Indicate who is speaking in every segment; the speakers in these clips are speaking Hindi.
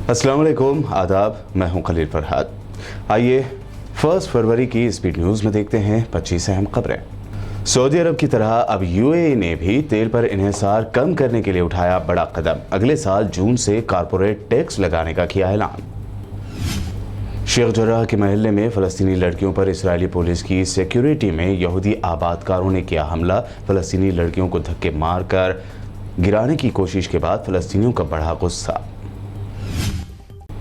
Speaker 1: अस्सलाम वालेकुम, आदाब। मैं हूं खलील फरहाद। आइए 1 फरवरी की स्पीड न्यूज़ में देखते हैं 25 अहम खबरें। सऊदी अरब की तरह अब यूएई ने भी तेल पर इन्हिसार कम करने के लिए उठाया बड़ा कदम। अगले साल जून से कारपोरेट टैक्स लगाने का किया ऐलान। शेख जर्राह के महल्ले में फ़लस्तीनी लड़कियों पर इस्राएली पुलिस की सिक्योरिटी में यहूदी आबादकारों ने किया हमला। फ़लस्तीनी लड़कियों को धक्के मारकर गिराने की कोशिश के बाद फ़लस्तीनियों का बढ़ा गुस्सा।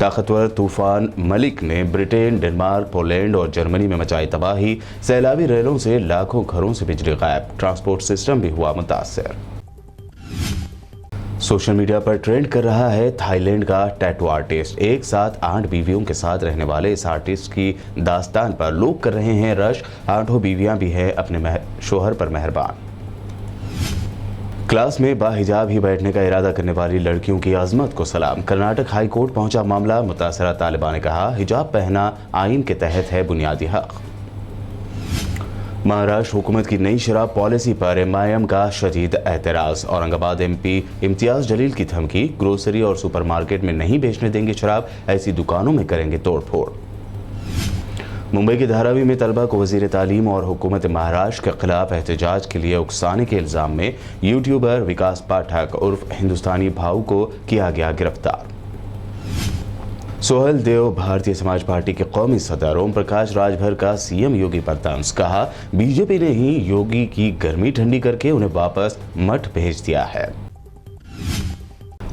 Speaker 1: ताकतवर तूफान मलिक ने ब्रिटेन, डेनमार्क, पोलैंड और जर्मनी में मचाई तबाही। सैलाबी रेलों से लाखों घरों से बिजली गायब। ट्रांसपोर्ट सिस्टम भी हुआ मुतासर। सोशल मीडिया पर ट्रेंड कर रहा है थाईलैंड का टैटू आर्टिस्ट। एक साथ 8 बीवियों के साथ रहने वाले इस आर्टिस्ट की दास्तान पर लोग कर रहे हैं रश। 8 बीवियां भी हैं अपने शोहर पर मेहरबान। क्लास में बाहिजाब ही बैठने का इरादा करने वाली लड़कियों की अजमत को सलाम। कर्नाटक हाई कोर्ट पहुंचा मामला। मुतासरा तालिबा ने कहा हिजाब पहना आइन के तहत है बुनियादी हक। महाराष्ट्र हुकूमत की नई शराब पॉलिसी पर एमआईएम का शदीद एतराज। औरंगाबाद एमपी इम्तियाज जलील की धमकी, ग्रोसरी और सुपरमार्केट में नहीं बेचने देंगे शराब, ऐसी दुकानों में करेंगे तोड़फोड़। मुंबई के धारावी में तलबा को वजीर तालीम और हुकूमत महाराष्ट्र के खिलाफ एहतजाज के लिए उकसाने के इल्जाम में यूट्यूबर विकास पाठक उर्फ हिंदुस्तानी भाऊ को किया गया गिरफ्तार। सोहेल देव भारतीय समाज पार्टी के कौमी सदर। ओम प्रकाश राजभर का सीएम योगी पर तंज। कहा बीजेपी ने ही योगी की गर्मी ठंडी करके उन्हें वापस मठ भेज दिया है।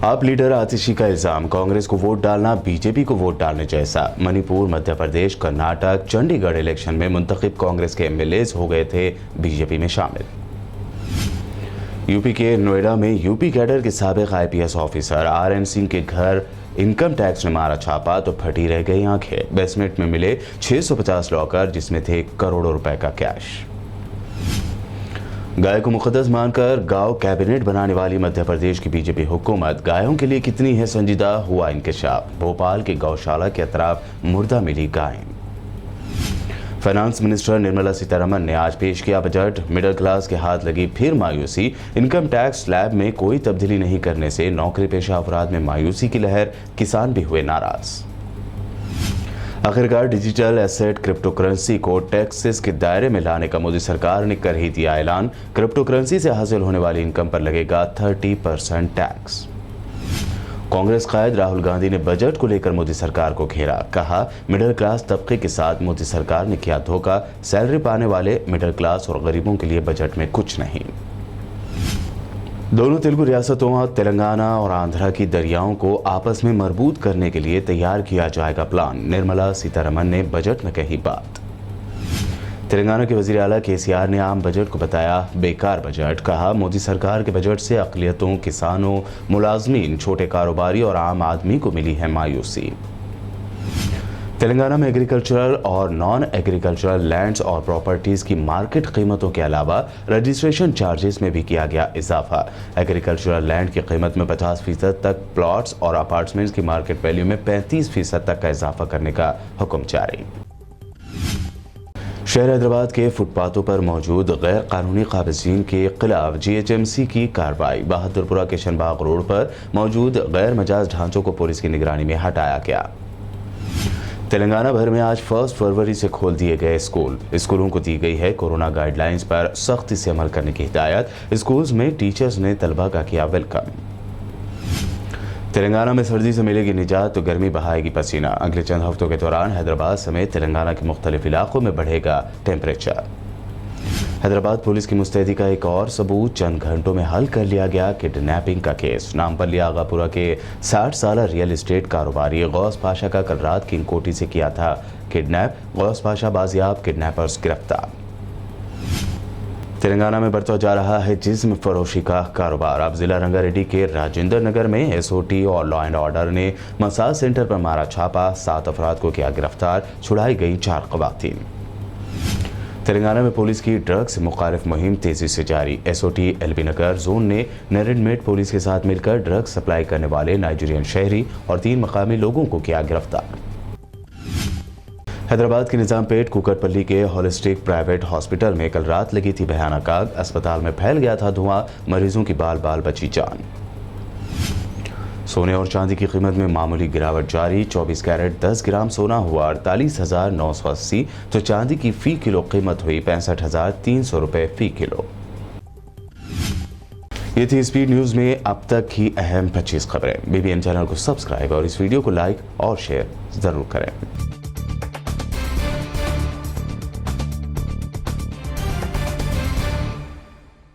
Speaker 1: आप लीडर आतिशी का इल्जाम, कांग्रेस को वोट डालना बीजेपी को वोट डालने जैसा। मणिपुर, मध्य प्रदेश, कर्नाटक, चंडीगढ़ इलेक्शन में मुंतखब कांग्रेस के एमएलएज हो गए थे बीजेपी में शामिल। यूपी के नोएडा में यूपी कैडर के साबिक आईपीएस ऑफिसर आरएन सिंह के घर इनकम टैक्स ने मारा छापा तो फटी रह गई आंखें। बेसमेंट में मिले 650 लॉकर जिसमें थे करोड़ों रुपए का कैश। गाय को मुकद्दस मानकर गांव कैबिनेट बनाने वाली मध्य प्रदेश की बीजेपी हुकूमत गायों के लिए कितनी है संजीदा, हुआ इंकशाफ। भोपाल के गौशाला के अतराफ मुर्दा मिली गायें। फाइनेंस मिनिस्टर निर्मला सीतारमण ने आज पेश किया बजट। मिडिल क्लास के हाथ लगी फिर मायूसी। इनकम टैक्स स्लैब में कोई तब्दीली नहीं करने से नौकरी पेशा अफराद में मायूसी की लहर, किसान भी हुए नाराज। आखिरकार डिजिटल एसेट क्रिप्टो करेंसी को टैक्सेस के दायरे में लाने का मोदी सरकार ने कर ही दिया ऐलान। क्रिप्टो करेंसी से हासिल होने वाली इनकम पर लगेगा 30% टैक्स। कांग्रेस कायद राहुल गांधी ने बजट को लेकर मोदी सरकार को घेरा। कहा मिडिल क्लास तबके के साथ मोदी सरकार ने किया धोखा। सैलरी पाने वाले मिडिल क्लास और गरीबों के लिए बजट में कुछ नहीं। दोनों तेलुगु रियासतों तेलंगाना और आंध्रा की दरियाओं को आपस में मजबूत करने के लिए तैयार किया जाएगा प्लान। निर्मला सीतारमण ने बजट में कही बात। तेलंगाना के वजीर आला केसीआर ने आम बजट को बताया बेकार बजट। कहा मोदी सरकार के बजट से अक़लियतों, किसानों, मुलाजमीन, छोटे कारोबारी और आम आदमी को मिली है मायूसी। तेलंगाना में एग्रीकल्चरल और नॉन एग्रीकल्चरल लैंड्स और प्रॉपर्टीज की मार्केट कीमतों के अलावा रजिस्ट्रेशन चार्जेस में भी किया गया इजाफा। एग्रीकल्चरल लैंड की कीमत में 50% तक, प्लॉट्स और अपार्टमेंट्स की मार्केट वैल्यू में 35% तक का इजाफा करने का हुक्म जारी। शहर हैदराबाद के फुटपाथों पर मौजूद गैर कानूनी काबिज़ीन के खिलाफ जीएचएमसी की कार्रवाई। बहादुरपुरा के शनबाग रोड पर मौजूद गैर मजाज ढांचों को पुलिस की निगरानी में हटाया गया। तेलंगाना भर में आज 1 फरवरी से खोल दिए गए स्कूल। स्कूलों को दी गई है कोरोना गाइडलाइंस पर सख्ती से अमल करने की हिदायत। स्कूल्स में टीचर्स ने तलबा का किया वेलकम। तेलंगाना में सर्दी से मिलेगी निजात तो गर्मी बहाएगी पसीना। अगले चंद हफ्तों के दौरान हैदराबाद समेत तेलंगाना के मुख्तलिफ इलाकों में बढ़ेगा टेम्परेचर। हैदराबाद पुलिस की मुस्तैदी का एक और सबूत, चंद घंटों में हल कर लिया गया किडनैपिंग का केस। नामपल्ली आगापुरा के 60 साल रियल एस्टेट कारोबारी गौस पाशा का कल रात किंगकोटी से किया था किडनैप। गौस पाशा बाजियाब, किडनैपर्स गिरफ्तार। तेलंगाना में बढ़ता जा रहा है जिस्म फरोशी का कारोबार। अब जिला रंगारेड्डी के राजेंद्र नगर में एसओटी और लॉ एंड ऑर्डर ने मसाज सेंटर पर मारा छापा। 7 अफराद को किया गिरफ्तार, छुड़ाई गई 4 ख़वातीन। तेलंगाना में पुलिस की ड्रग्स मुखालिफ मुहिम तेजी से जारी। एसओटी एलबी नगर जोन ने नरेंद्रमेट पुलिस के साथ मिलकर ड्रग्स सप्लाई करने वाले नाइजीरियन शहरी और 3 मकामी लोगों को किया गिरफ्तार। हैदराबाद के निजामपेट कुकटपल्ली के होलिस्टिक प्राइवेट हॉस्पिटल में कल रात लगी थी भयानक आग। अस्पताल में फैल गया था धुआं, मरीजों की बाल बाल बची जान। सोने और चांदी की कीमत में मामूली गिरावट जारी। 24 कैरेट 10 ग्राम सोना हुआ 48,980, तो चांदी की फी किलो कीमत हुई 65,300 रुपए फी किलो। ये थी स्पीड न्यूज में अब तक की अहम 25 खबरें। BBN चैनल को सब्सक्राइब और इस वीडियो को लाइक और शेयर जरूर करें।